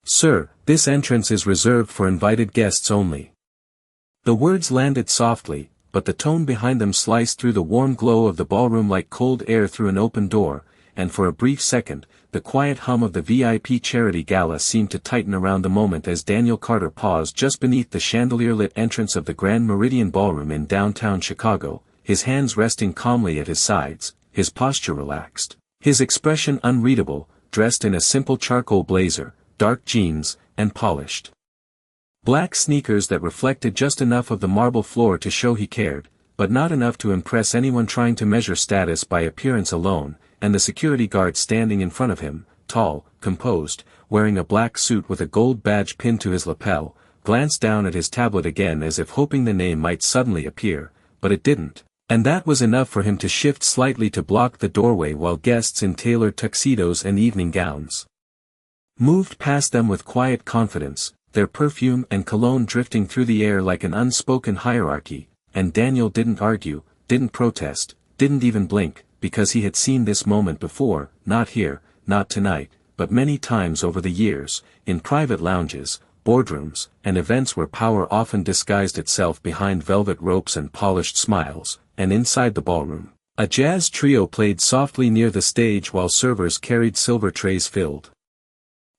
"Sir, this entrance is reserved for invited guests only." The words landed softly, but the tone behind them sliced through the warm glow of the ballroom like cold air through an open door, and for a brief second, the quiet hum of the VIP charity gala seemed to tighten around the moment as Daniel Carter paused just beneath the chandelier-lit entrance of the Grand Meridian Ballroom in downtown Chicago, his hands resting calmly at his sides, his posture relaxed, his expression unreadable, dressed in a simple charcoal blazer, dark jeans, and polished black sneakers that reflected just enough of the marble floor to show he cared, but not enough to impress anyone trying to measure status by appearance alone, and the security guard standing in front of him, tall, composed, wearing a black suit with a gold badge pinned to his lapel, glanced down at his tablet again as if hoping the name might suddenly appear, but it didn't, and that was enough for him to shift slightly to block the doorway while guests in tailored tuxedos and evening gowns moved past them with quiet confidence, their perfume and cologne drifting through the air like an unspoken hierarchy, and Daniel didn't argue, didn't protest, didn't even blink, because he had seen this moment before, not here, not tonight, but many times over the years, in private lounges, boardrooms, and events where power often disguised itself behind velvet ropes and polished smiles, and inside the ballroom. A jazz trio played softly near the stage while servers carried silver trays filled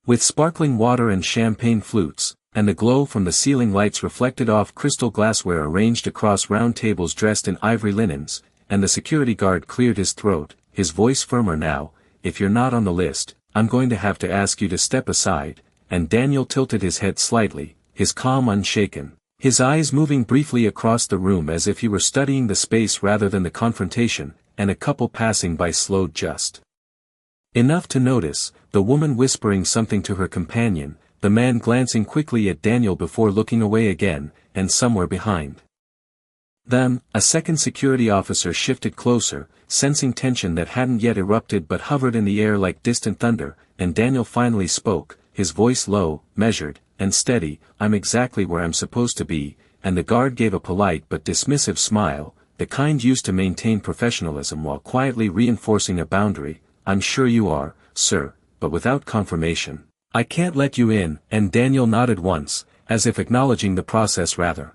with sparkling water and champagne flutes, and the glow from the ceiling lights reflected off crystal glassware arranged across round tables dressed in ivory linens, and the security guard cleared his throat, his voice firmer now, "If you're not on the list, I'm going to have to ask you to step aside," and Daniel tilted his head slightly, his calm unshaken, his eyes moving briefly across the room as if he were studying the space rather than the confrontation, and a couple passing by slowed just enough to notice, the woman whispering something to her companion, the man glancing quickly at Daniel before looking away again, and somewhere behind them, a second security officer shifted closer, sensing tension that hadn't yet erupted but hovered in the air like distant thunder, and Daniel finally spoke, his voice low, measured, and steady, "I'm exactly where I'm supposed to be," and the guard gave a polite but dismissive smile, the kind used to maintain professionalism while quietly reinforcing a boundary. "I'm sure you are, sir, but without confirmation, I can't let you in," and Daniel nodded once, as if acknowledging the process rather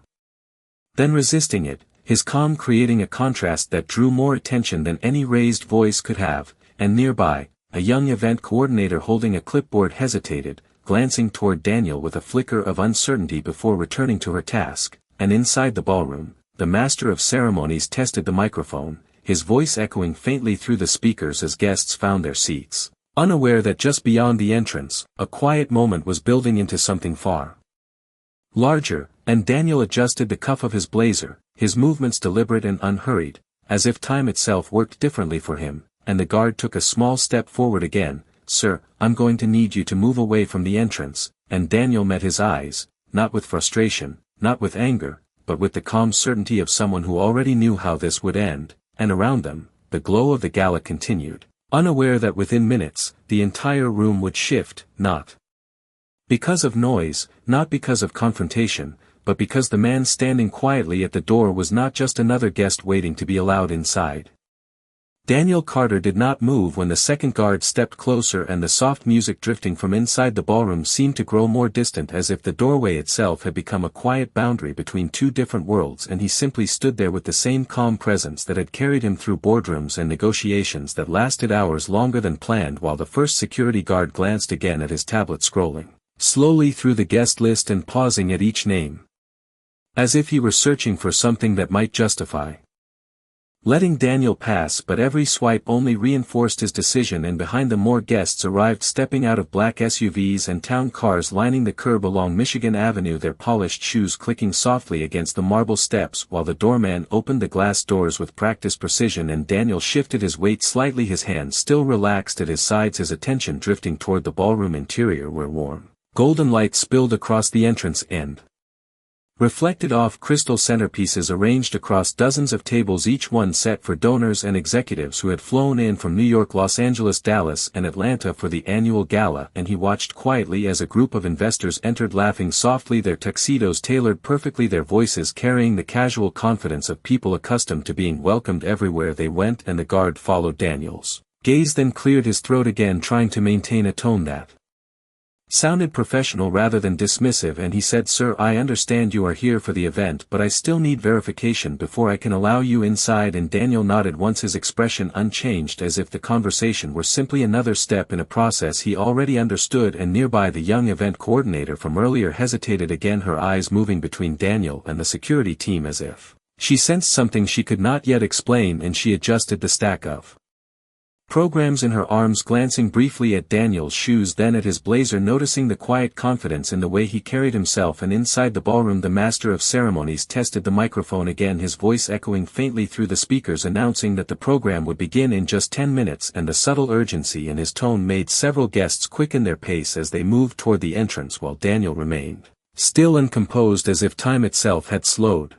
than resisting it, his calm creating a contrast that drew more attention than any raised voice could have, and nearby, a young event coordinator holding a clipboard hesitated, glancing toward Daniel with a flicker of uncertainty before returning to her task, and inside the ballroom, the master of ceremonies tested the microphone, his voice echoing faintly through the speakers as guests found their seats, unaware that just beyond the entrance, a quiet moment was building into something far larger, and Daniel adjusted the cuff of his blazer, his movements deliberate and unhurried, as if time itself worked differently for him, and the guard took a small step forward again. "Sir, I'm going to need you to move away from the entrance," and Daniel met his eyes, not with frustration, not with anger, but with the calm certainty of someone who already knew how this would end, and around them, the glow of the gala continued, unaware that within minutes, the entire room would shift, not because of noise, not because of confrontation, but because the man standing quietly at the door was not just another guest waiting to be allowed inside. Daniel Carter did not move when the second guard stepped closer, and the soft music drifting from inside the ballroom seemed to grow more distant, as if the doorway itself had become a quiet boundary between two different worlds, and he simply stood there with the same calm presence that had carried him through boardrooms and negotiations that lasted hours longer than planned, while the first security guard glanced again at his tablet, scrolling slowly through the guest list and pausing at each name, as if he were searching for something that might justify letting Daniel pass, but every swipe only reinforced his decision, and behind them more guests arrived, stepping out of black SUVs and town cars lining the curb along Michigan Avenue, their polished shoes clicking softly against the marble steps while the doorman opened the glass doors with practiced precision, and Daniel shifted his weight slightly, his hands still relaxed at his sides, his attention drifting toward the ballroom interior where warm, golden light spilled across the entrance and reflected off crystal centerpieces arranged across dozens of tables, each one set for donors and executives who had flown in from New York, Los Angeles, Dallas, and Atlanta for the annual gala, and he watched quietly as a group of investors entered, laughing softly, their tuxedos tailored perfectly, their voices carrying the casual confidence of people accustomed to being welcomed everywhere they went, and the guard followed Daniel's gaze, then cleared his throat again, trying to maintain a tone that sounded professional rather than dismissive, and he said, "Sir, I understand you are here for the event, but I still need verification before I can allow you inside." And Daniel nodded once, his expression unchanged, as if the conversation were simply another step in a process he already understood. And nearby, the young event coordinator from earlier hesitated again, her eyes moving between Daniel and the security team as if she sensed something she could not yet explain, and she adjusted the stack of programs in her arms, glancing briefly at Daniel's shoes, then at his blazer, noticing the quiet confidence in the way he carried himself. And inside the ballroom, the master of ceremonies tested the microphone again, his voice echoing faintly through the speakers, announcing that the program would begin in just 10 minutes, and the subtle urgency in his tone made several guests quicken their pace as they moved toward the entrance, while Daniel remained still and composed, as if time itself had slowed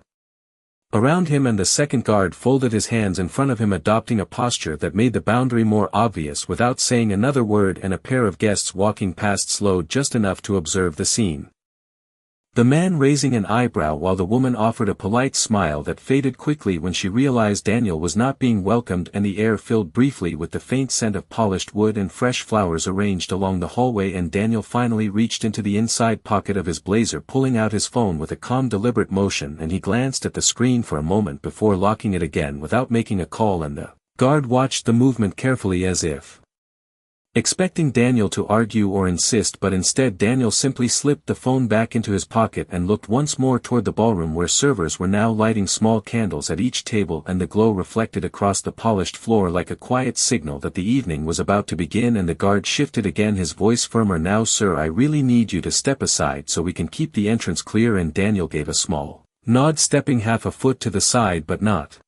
around him. And the second guard folded his hands in front of him, adopting a posture that made the boundary more obvious. Without saying another word, and a pair of guests walking past slowed just enough to observe the scene. The man raising an eyebrow, while the woman offered a polite smile that faded quickly when she realized Daniel was not being welcomed, and the air filled briefly with the faint scent of polished wood and fresh flowers arranged along the hallway. And Daniel finally reached into the inside pocket of his blazer, pulling out his phone with a calm, deliberate motion, and he glanced at the screen for a moment before locking it again without making a call. And the guard watched the movement carefully, as if expecting Daniel to argue or insist, but instead Daniel simply slipped the phone back into his pocket and looked once more toward the ballroom, where servers were now lighting small candles at each table, and the glow reflected across the polished floor like a quiet signal that the evening was about to begin. And the guard shifted again, his voice firmer now. "Sir, I really need you to step aside so we can keep the entrance clear." And Daniel gave a small nod, stepping half a foot to the side but not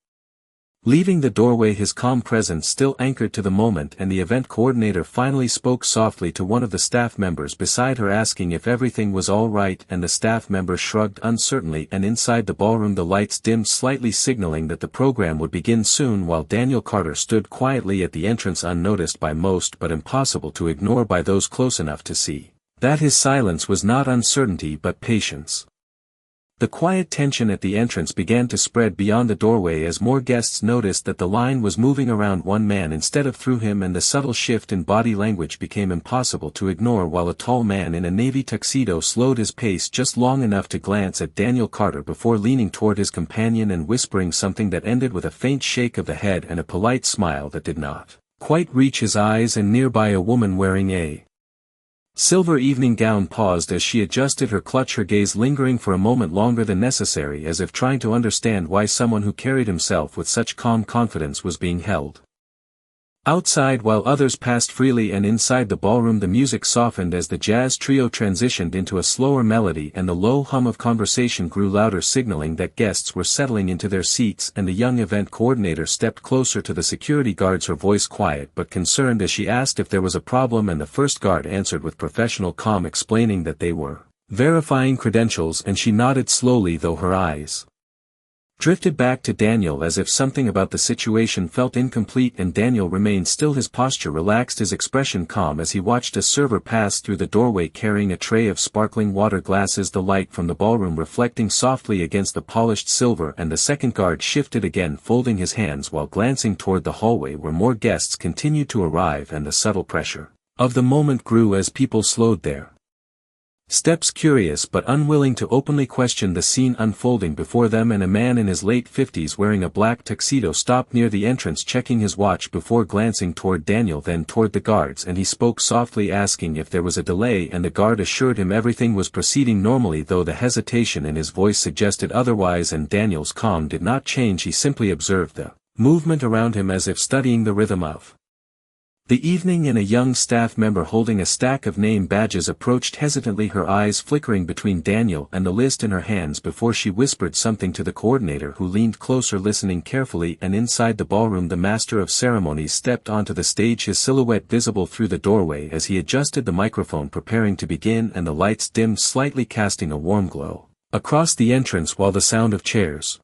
leaving the doorway, his calm presence still anchored to the moment. And the event coordinator finally spoke softly to one of the staff members beside her, asking if everything was all right, and the staff member shrugged uncertainly. And inside the ballroom, the lights dimmed slightly, signaling that the program would begin soon, while Daniel Carter stood quietly at the entrance, unnoticed by most but impossible to ignore by those close enough to see that his silence was not uncertainty but patience. The quiet tension at the entrance began to spread beyond the doorway as more guests noticed that the line was moving around one man instead of through him, and the subtle shift in body language became impossible to ignore, while a tall man in a navy tuxedo slowed his pace just long enough to glance at Daniel Carter before leaning toward his companion and whispering something that ended with a faint shake of the head and a polite smile that did not quite reach his eyes. And nearby, a woman wearing a silver evening gown paused as she adjusted her clutch, her gaze lingering for a moment longer than necessary, as if trying to understand why someone who carried himself with such calm confidence was being held outside, while others passed freely. And inside the ballroom, the music softened as the jazz trio transitioned into a slower melody, and the low hum of conversation grew louder, signaling that guests were settling into their seats. And the young event coordinator stepped closer to the security guards, her voice quiet but concerned, as she asked if there was a problem. And the first guard answered with professional calm, explaining that they were verifying credentials, and she nodded slowly, though her eyes drifted back to Daniel as if something about the situation felt incomplete. And Daniel remained still, his posture relaxed, his expression calm, as he watched a server pass through the doorway carrying a tray of sparkling water glasses, the light from the ballroom reflecting softly against the polished silver. And the second guard shifted again, folding his hands while glancing toward the hallway where more guests continued to arrive, and the subtle pressure of the moment grew as people slowed their steps, curious but unwilling to openly question the scene unfolding before them. And a man in his late 50s wearing a black tuxedo stopped near the entrance, checking his watch before glancing toward Daniel, then toward the guards, and he spoke softly, asking if there was a delay. And the guard assured him everything was proceeding normally, though the hesitation in his voice suggested otherwise. And Daniel's calm did not change, he simply observed the movement around him as if studying the rhythm of the evening. And a young staff member holding a stack of name badges approached hesitantly, her eyes flickering between Daniel and the list in her hands before she whispered something to the coordinator, who leaned closer, listening carefully. And inside the ballroom, the master of ceremonies stepped onto the stage, his silhouette visible through the doorway as he adjusted the microphone, preparing to begin. And the lights dimmed slightly, casting a warm glow across the entrance, while the sound of chairs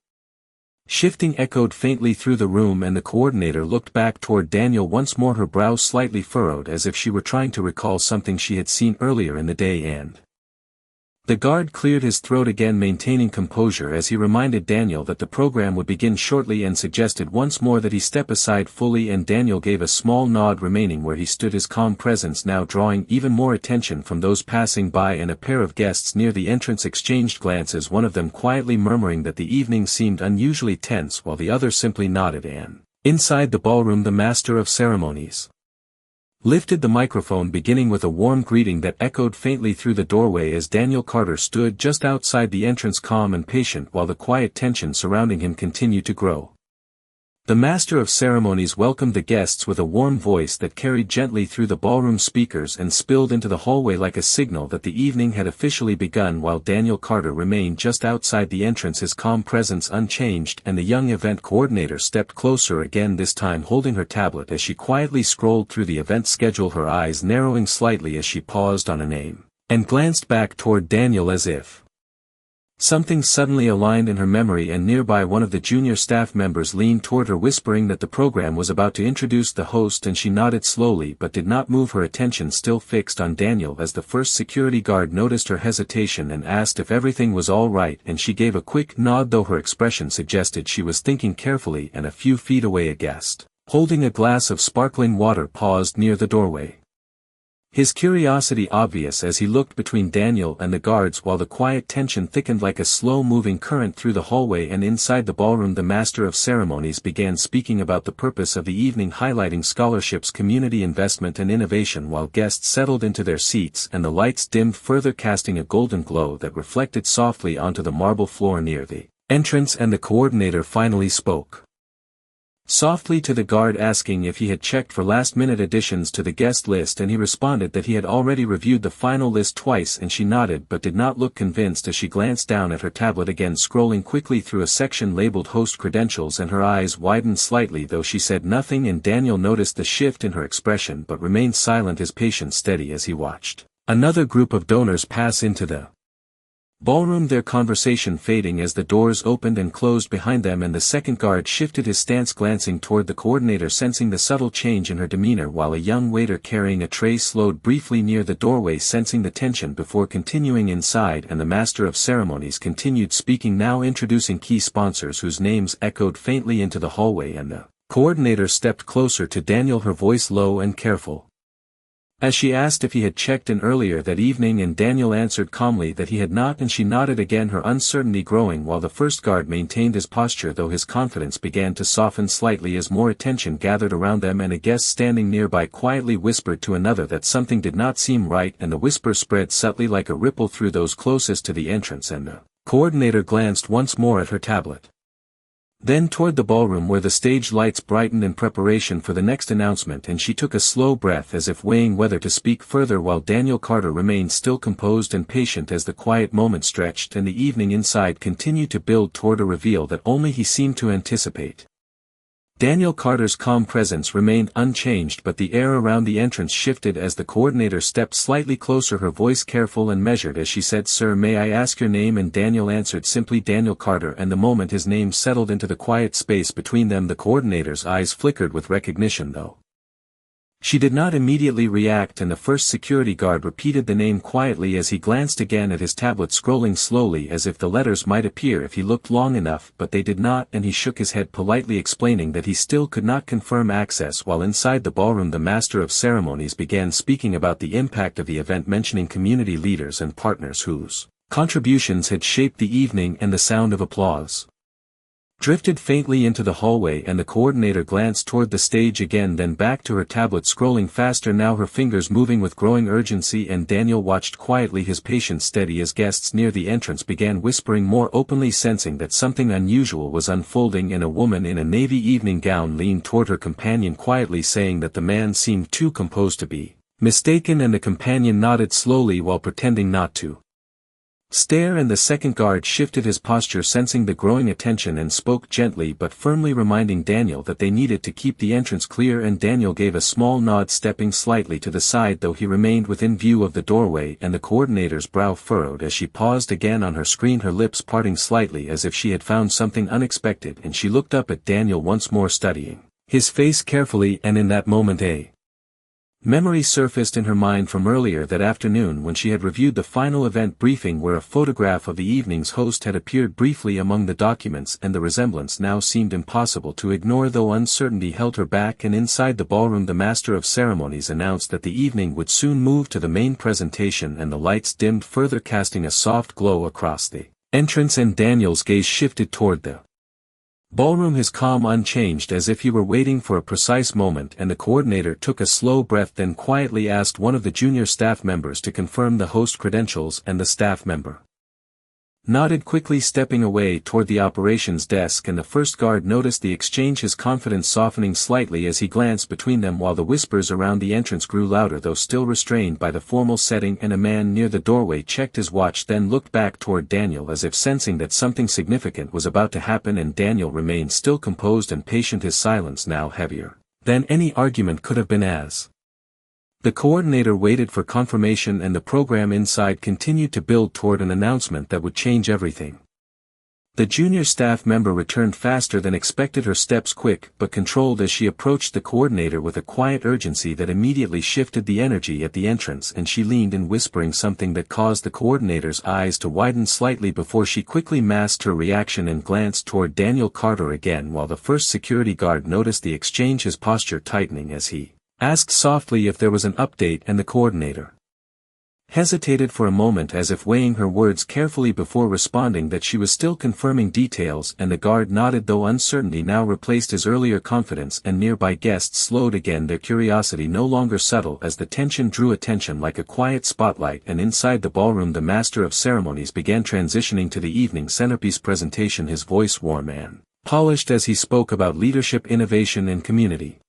shifting echoed faintly through the room. And the coordinator looked back toward Daniel once more, her brows slightly furrowed as if she were trying to recall something she had seen earlier in the day. And The guard cleared his throat again, maintaining composure as he reminded Daniel that the program would begin shortly and suggested once more that he step aside fully, and Daniel gave a small nod, remaining where he stood, his calm presence now drawing even more attention from those passing by, and a pair of guests near the entrance exchanged glances, one of them quietly murmuring that the evening seemed unusually tense while the other simply nodded. And inside the ballroom, the master of ceremonies lifted the microphone, beginning with a warm greeting that echoed faintly through the doorway as Daniel Carter stood just outside the entrance, calm and patient while the quiet tension surrounding him continued to grow. The master of ceremonies welcomed the guests with a warm voice that carried gently through the ballroom speakers and spilled into the hallway like a signal that the evening had officially begun, while Daniel Carter remained just outside the entrance, his calm presence unchanged, and the young event coordinator stepped closer again, this time holding her tablet as she quietly scrolled through the event schedule, her eyes narrowing slightly as she paused on a name and glanced back toward Daniel as if something suddenly aligned in her memory. And nearby, one of the junior staff members leaned toward her, whispering that the program was about to introduce the host, and she nodded slowly but did not move, her attention still fixed on Daniel as the first security guard noticed her hesitation and asked if everything was all right, and she gave a quick nod, though her expression suggested she was thinking carefully. And a few feet away, a guest, holding a glass of sparkling water, paused near the doorway, his curiosity obvious as he looked between Daniel and the guards, while the quiet tension thickened like a slow-moving current through the hallway. And inside the ballroom, the master of ceremonies began speaking about the purpose of the evening, highlighting scholarships, community investment and innovation, while guests settled into their seats and the lights dimmed further, casting a golden glow that reflected softly onto the marble floor near the entrance. And the coordinator finally spoke softly to the guard, asking if he had checked for last-minute additions to the guest list, and he responded that he had already reviewed the final list twice. And she nodded but did not look convinced as she glanced down at her tablet again, scrolling quickly through a section labeled host credentials, and her eyes widened slightly, though she said nothing. And Daniel noticed the shift in her expression but remained silent, his patience steady as he watched another group of donors pass into the ballroom, their conversation fading as the doors opened and closed behind them. And the second guard shifted his stance, glancing toward the coordinator, sensing the subtle change in her demeanor, while a young waiter carrying a tray slowed briefly near the doorway, sensing the tension before continuing inside. And the master of ceremonies continued speaking, now introducing key sponsors whose names echoed faintly into the hallway. And the coordinator stepped closer to Daniel, her voice low and careful, as she asked if he had checked in earlier that evening. And Daniel answered calmly that he had not, and she nodded again, her uncertainty growing, while the first guard maintained his posture, though his confidence began to soften slightly as more attention gathered around them. And a guest standing nearby quietly whispered to another that something did not seem right, and the whisper spread subtly like a ripple through those closest to the entrance. And the coordinator glanced once more at her tablet, then toward the ballroom where the stage lights brightened in preparation for the next announcement, and she took a slow breath as if weighing whether to speak further, while Daniel Carter remained still, composed and patient as the quiet moment stretched and the evening inside continued to build toward a reveal that only he seemed to anticipate. Daniel Carter's calm presence remained unchanged, but the air around the entrance shifted as the coordinator stepped slightly closer, her voice careful and measured as she said, "Sir, may I ask your name?" And Daniel answered simply, "Daniel Carter." And the moment his name settled into the quiet space between them, the coordinator's eyes flickered with recognition, though she did not immediately react, and the first security guard repeated the name quietly as he glanced again at his tablet, scrolling slowly as if the letters might appear if he looked long enough, but they did not, and he shook his head politely, explaining that he still could not confirm access. While inside the ballroom, the master of ceremonies began speaking about the impact of the event, mentioning community leaders and partners whose contributions had shaped the evening, and the sound of applause drifted faintly into the hallway. And the coordinator glanced toward the stage again, then back to her tablet, scrolling faster now, her fingers moving with growing urgency. And Daniel watched quietly, his patience steady as guests near the entrance began whispering more openly, sensing that something unusual was unfolding. And a woman in a navy evening gown leaned toward her companion quietly, saying that the man seemed too composed to be mistaken, and the companion nodded slowly while pretending not to stare. And the second guard shifted his posture, sensing the growing attention, and spoke gently but firmly, reminding Daniel that they needed to keep the entrance clear. And Daniel gave a small nod, stepping slightly to the side, though he remained within view of the doorway. And the coordinator's brow furrowed as she paused again on her screen, her lips parting slightly as if she had found something unexpected, and she looked up at Daniel once more, studying his face carefully. And in that moment a Memory surfaced in her mind from earlier that afternoon when she had reviewed the final event briefing where a photograph of the evening's host had appeared briefly among the documents, and the resemblance now seemed impossible to ignore, though uncertainty held her back. And inside the ballroom the master of ceremonies announced that the evening would soon move to the main presentation, and the lights dimmed further, casting a soft glow across the entrance, and Daniel's gaze shifted toward the ballroom, his calm unchanged as if he were waiting for a precise moment. And the coordinator took a slow breath, then quietly asked one of the junior staff members to confirm the host credentials, and the staff member nodded quickly, stepping away toward the operations desk. And the first guard noticed the exchange, his confidence softening slightly as he glanced between them, while the whispers around the entrance grew louder though still restrained by the formal setting. And a man near the doorway checked his watch, then looked back toward Daniel as if sensing that something significant was about to happen, and Daniel remained still, composed and patient, his silence now heavier than any argument could have been. As the coordinator waited for confirmation, and the program inside continued to build toward an announcement that would change everything. The junior staff member returned faster than expected, her steps quick but controlled as she approached the coordinator with a quiet urgency that immediately shifted the energy at the entrance, and she leaned in, whispering something that caused the coordinator's eyes to widen slightly before she quickly masked her reaction and glanced toward Daniel Carter again, while the first security guard noticed the exchange, his posture tightening as he asked softly if there was an update. And the coordinator hesitated for a moment as if weighing her words carefully before responding that she was still confirming details, and the guard nodded, though uncertainty now replaced his earlier confidence. And nearby guests slowed again, their curiosity no longer subtle as the tension drew attention like a quiet spotlight. And inside the ballroom the master of ceremonies began transitioning to the evening centerpiece presentation, his voice warm and polished as he spoke about leadership, innovation and community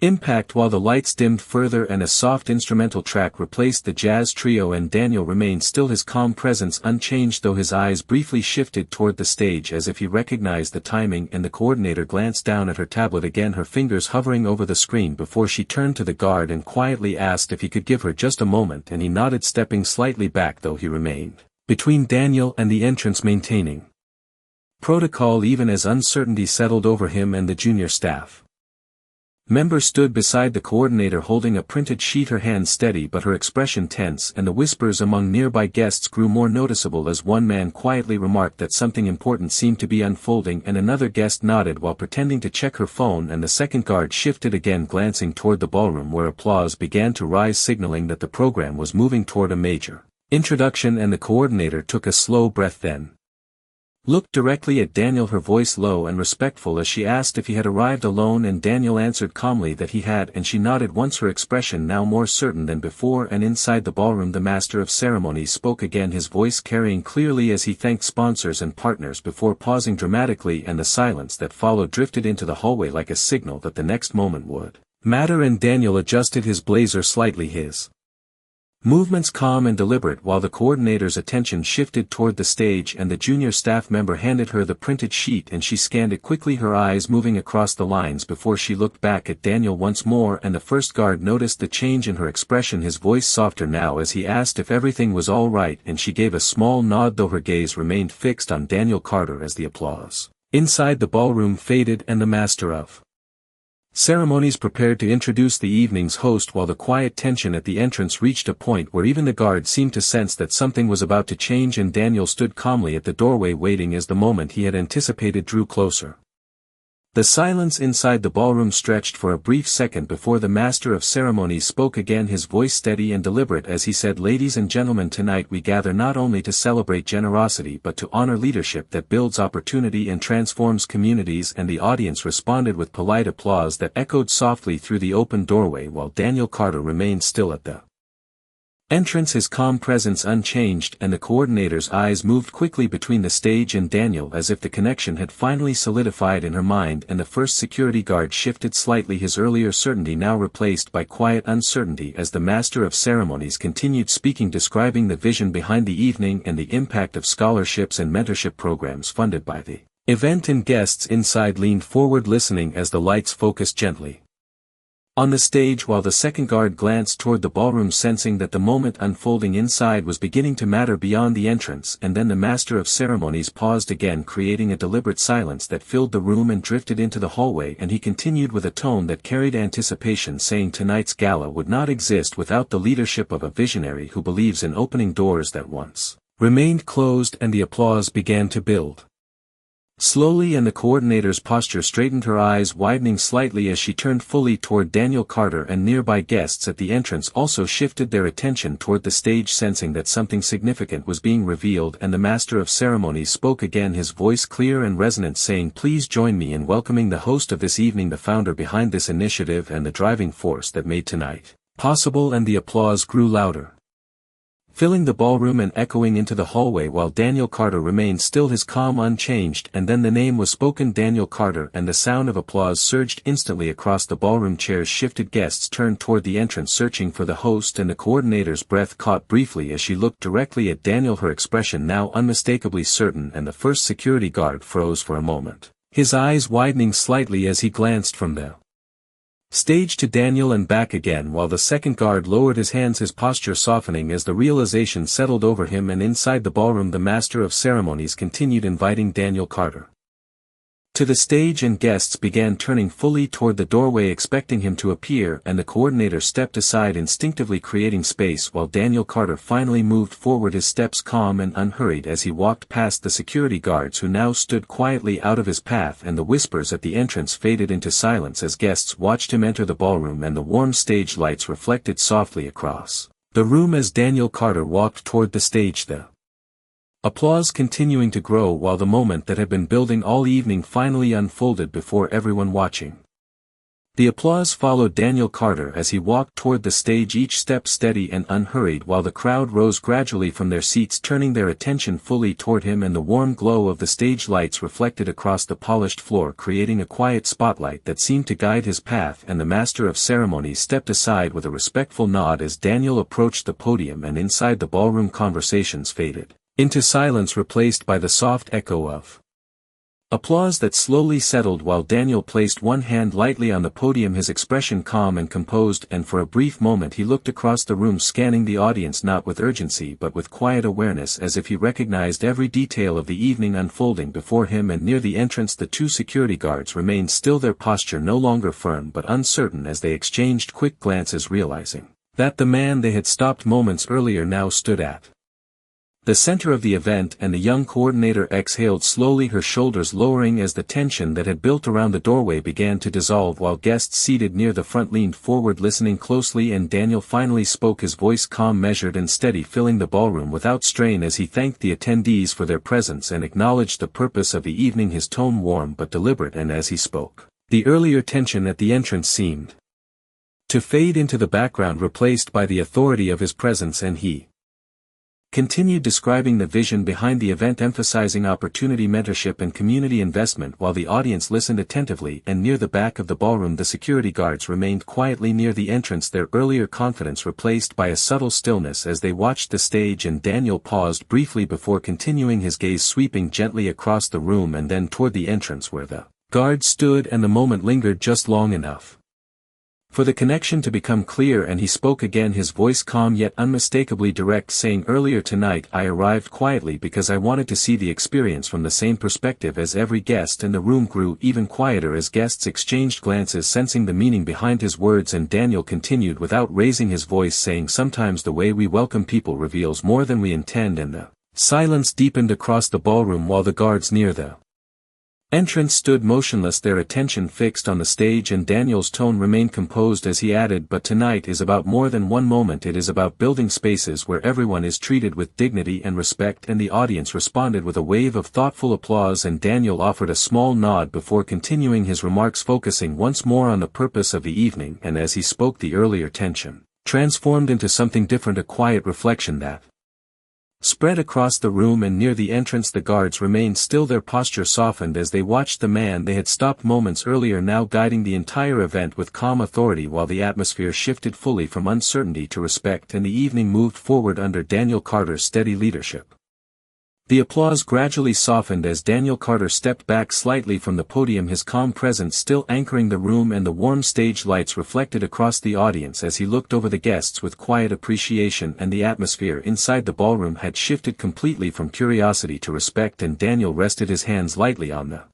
impact, while the lights dimmed further and a soft instrumental track replaced the jazz trio. And Daniel remained still, his calm presence unchanged, though his eyes briefly shifted toward the stage as if he recognized the timing. And the coordinator glanced down at her tablet again, her fingers hovering over the screen before she turned to the guard and quietly asked if he could give her just a moment, and he nodded, stepping slightly back though he remained between Daniel and the entrance, maintaining protocol even as uncertainty settled over him. And the junior staff member stood beside the coordinator holding a printed sheet, her hand steady but her expression tense, and the whispers among nearby guests grew more noticeable as one man quietly remarked that something important seemed to be unfolding, and another guest nodded while pretending to check her phone. And the second guard shifted again, glancing toward the ballroom where applause began to rise, signaling that the program was moving toward a major introduction. And the coordinator took a slow breath, then looked directly at Daniel, her voice low and respectful as she asked if he had arrived alone. And Daniel answered calmly that he had, and she nodded once, her expression now more certain than before. And inside the ballroom the master of ceremonies spoke again, his voice carrying clearly as he thanked sponsors and partners before pausing dramatically, and the silence that followed drifted into the hallway like a signal that the next moment would matter. And Daniel adjusted his blazer slightly, his movements calm and deliberate, while the coordinator's attention shifted toward the stage. And the junior staff member handed her the printed sheet and she scanned it quickly, her eyes moving across the lines before she looked back at Daniel once more. And the first guard noticed the change in her expression, his voice softer now as he asked if everything was all right, and she gave a small nod though her gaze remained fixed on Daniel Carter as the applause inside the ballroom faded and the master of ceremonies prepared to introduce the evening's host, while the quiet tension at the entrance reached a point where even the guard seemed to sense that something was about to change. And Daniel stood calmly at the doorway, waiting as the moment he had anticipated drew closer. The silence inside the ballroom stretched for a brief second before the master of ceremonies spoke again, his voice steady and deliberate as he said, "Ladies and gentlemen, tonight we gather not only to celebrate generosity but to honor leadership that builds opportunity and transforms communities." And the audience responded with polite applause that echoed softly through the open doorway, while Daniel Carter remained still at the entrance, his calm presence unchanged. And the coordinator's eyes moved quickly between the stage and Daniel as if the connection had finally solidified in her mind. And the first security guard shifted slightly, his earlier certainty now replaced by quiet uncertainty as the master of ceremonies continued speaking, describing the vision behind the evening and the impact of scholarships and mentorship programs funded by the event. And guests inside leaned forward listening as the lights focused gently On the stage, while the second guard glanced toward the ballroom, sensing that the moment unfolding inside was beginning to matter beyond the entrance, and then the master of ceremonies paused again, creating a deliberate silence that filled the room and drifted into the hallway, and he continued with a tone that carried anticipation, saying, "Tonight's gala would not exist without the leadership of a visionary who believes in opening doors that once remained closed," and the applause began to build. Slowly, and the coordinator's posture straightened, her eyes widening slightly as she turned fully toward Daniel Carter, and nearby guests at the entrance also shifted their attention toward the stage, sensing that something significant was being revealed, and the master of ceremonies spoke again, his voice clear and resonant, saying, "Please join me in welcoming the host of this evening, the founder behind this initiative and the driving force that made tonight possible," and the applause grew louder, filling the ballroom and echoing into the hallway, while Daniel Carter remained still, his calm unchanged, and then the name was spoken, Daniel Carter, and the sound of applause surged instantly across the ballroom. Chairs shifted, guests turned toward the entrance searching for the host, and the coordinator's breath caught briefly as she looked directly at Daniel, her expression now unmistakably certain, and the first security guard froze for a moment, his eyes widening slightly as he glanced from the stage to Daniel and back again, while the second guard lowered his hands, his posture softening as the realization settled over him. And inside the ballroom, the master of ceremonies continued inviting Daniel Carter to the stage, and guests began turning fully toward the doorway expecting him to appear, and the coordinator stepped aside, instinctively creating space, while Daniel Carter finally moved forward, his steps calm and unhurried as he walked past the security guards who now stood quietly out of his path, and the whispers at the entrance faded into silence as guests watched him enter the ballroom, and the warm stage lights reflected softly across the room as Daniel Carter walked toward the stage, the applause continuing to grow while the moment that had been building all evening finally unfolded before everyone watching. The applause followed Daniel Carter as he walked toward the stage, each step steady and unhurried, while the crowd rose gradually from their seats, turning their attention fully toward him, and the warm glow of the stage lights reflected across the polished floor, creating a quiet spotlight that seemed to guide his path. And the master of ceremonies stepped aside with a respectful nod as Daniel approached the podium, and inside the ballroom conversations faded into silence, replaced by the soft echo of applause that slowly settled while Daniel placed one hand lightly on the podium, his expression calm and composed, and for a brief moment he looked across the room, scanning the audience not with urgency but with quiet awareness, as if he recognized every detail of the evening unfolding before him. And near the entrance, the two security guards remained still, their posture no longer firm but uncertain as they exchanged quick glances, realizing that the man they had stopped moments earlier now stood at the center of the event. And the young coordinator exhaled slowly, her shoulders lowering as the tension that had built around the doorway began to dissolve, while guests seated near the front leaned forward, listening closely. And Daniel finally spoke, his voice calm, measured and steady, filling the ballroom without strain as he thanked the attendees for their presence and acknowledged the purpose of the evening, his tone warm but deliberate. And as he spoke, the earlier tension at the entrance seemed to fade into the background, replaced by the authority of his presence, and he continued describing the vision behind the event, emphasizing opportunity, mentorship and community investment, while the audience listened attentively. And near the back of the ballroom, the security guards remained quietly near the entrance, their earlier confidence replaced by a subtle stillness as they watched the stage. And Daniel paused briefly before continuing, his gaze sweeping gently across the room and then toward the entrance where the guards stood, and the moment lingered just long enough for the connection to become clear, and he spoke again, his voice calm yet unmistakably direct, saying, "Earlier tonight I arrived quietly because I wanted to see the experience from the same perspective as every guest." And the room grew even quieter as guests exchanged glances, sensing the meaning behind his words. And Daniel continued without raising his voice, saying, "Sometimes the way we welcome people reveals more than we intend." And the silence deepened across the ballroom while the guards near the entrance stood motionless, their attention fixed on the stage. And Daniel's tone remained composed as he added, "But tonight is about more than one moment, it is about building spaces where everyone is treated with dignity and respect." And the audience responded with a wave of thoughtful applause, and Daniel offered a small nod before continuing his remarks, focusing once more on the purpose of the evening. And as he spoke, the earlier tension transformed into something different, a quiet reflection that spread across the room. And near the entrance, the guards remained still, their posture softened as they watched the man they had stopped moments earlier now guiding the entire event with calm authority, while the atmosphere shifted fully from uncertainty to respect, and the evening moved forward under Daniel Carter's steady leadership. The applause gradually softened as Daniel Carter stepped back slightly from the podium, his calm presence still anchoring the room, and the warm stage lights reflected across the audience as he looked over the guests with quiet appreciation, and the atmosphere inside the ballroom had shifted completely from curiosity to respect, and Daniel rested his hands lightly on the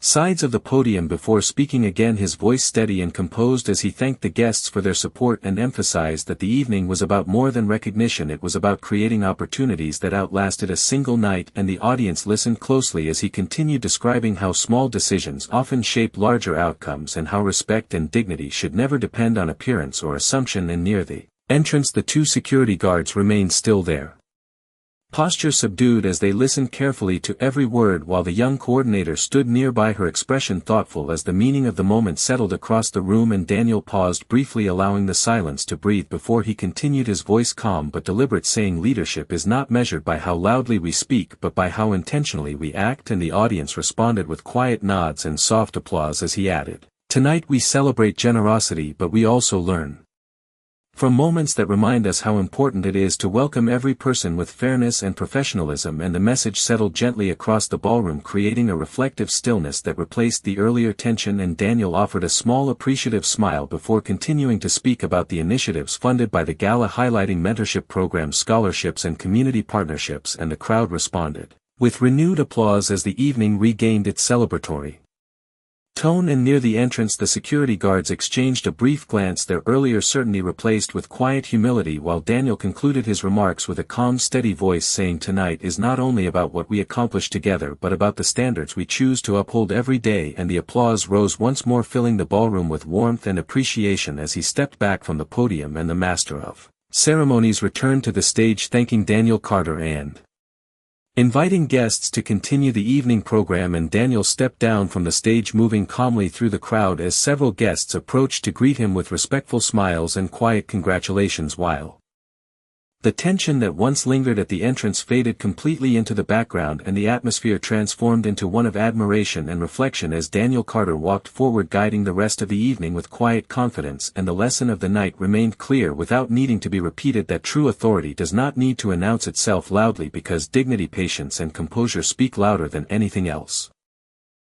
sides of the podium before speaking again, his voice steady and composed as he thanked the guests for their support and emphasized that the evening was about more than recognition. It was about creating opportunities that outlasted a single night, and the audience listened closely as he continued describing how small decisions often shape larger outcomes and how respect and dignity should never depend on appearance or assumption. And near the entrance, the two security guards remained still there, posture subdued as they listened carefully to every word, while the young coordinator stood nearby, her expression thoughtful as the meaning of the moment settled across the room. And Daniel paused briefly, allowing the silence to breathe before he continued, his voice calm but deliberate, saying, "Leadership is not measured by how loudly we speak but by how intentionally we act." And the audience responded with quiet nods and soft applause as he added, "Tonight we celebrate generosity, but we also learn from moments that remind us how important it is to welcome every person with fairness and professionalism." And the message settled gently across the ballroom, creating a reflective stillness that replaced the earlier tension, and Daniel offered a small appreciative smile before continuing to speak about the initiatives funded by the Gala, highlighting mentorship programs, scholarships and community partnerships, and the crowd responded with renewed applause as the evening regained its celebratory tone. And near the entrance, the security guards exchanged a brief glance, their earlier certainty replaced with quiet humility, while Daniel concluded his remarks with a calm, steady voice, saying, "Tonight is not only about what we accomplish together but about the standards we choose to uphold every day." And the applause rose once more, filling the ballroom with warmth and appreciation as he stepped back from the podium, and the master of ceremonies returned to the stage, thanking Daniel Carter and inviting guests to continue the evening program. And Daniel stepped down from the stage, moving calmly through the crowd as several guests approached to greet him with respectful smiles and quiet congratulations, while the tension that once lingered at the entrance faded completely into the background, and the atmosphere transformed into one of admiration and reflection as Daniel Carter walked forward, guiding the rest of the evening with quiet confidence. And the lesson of the night remained clear without needing to be repeated, that true authority does not need to announce itself loudly, because dignity, patience and composure speak louder than anything else.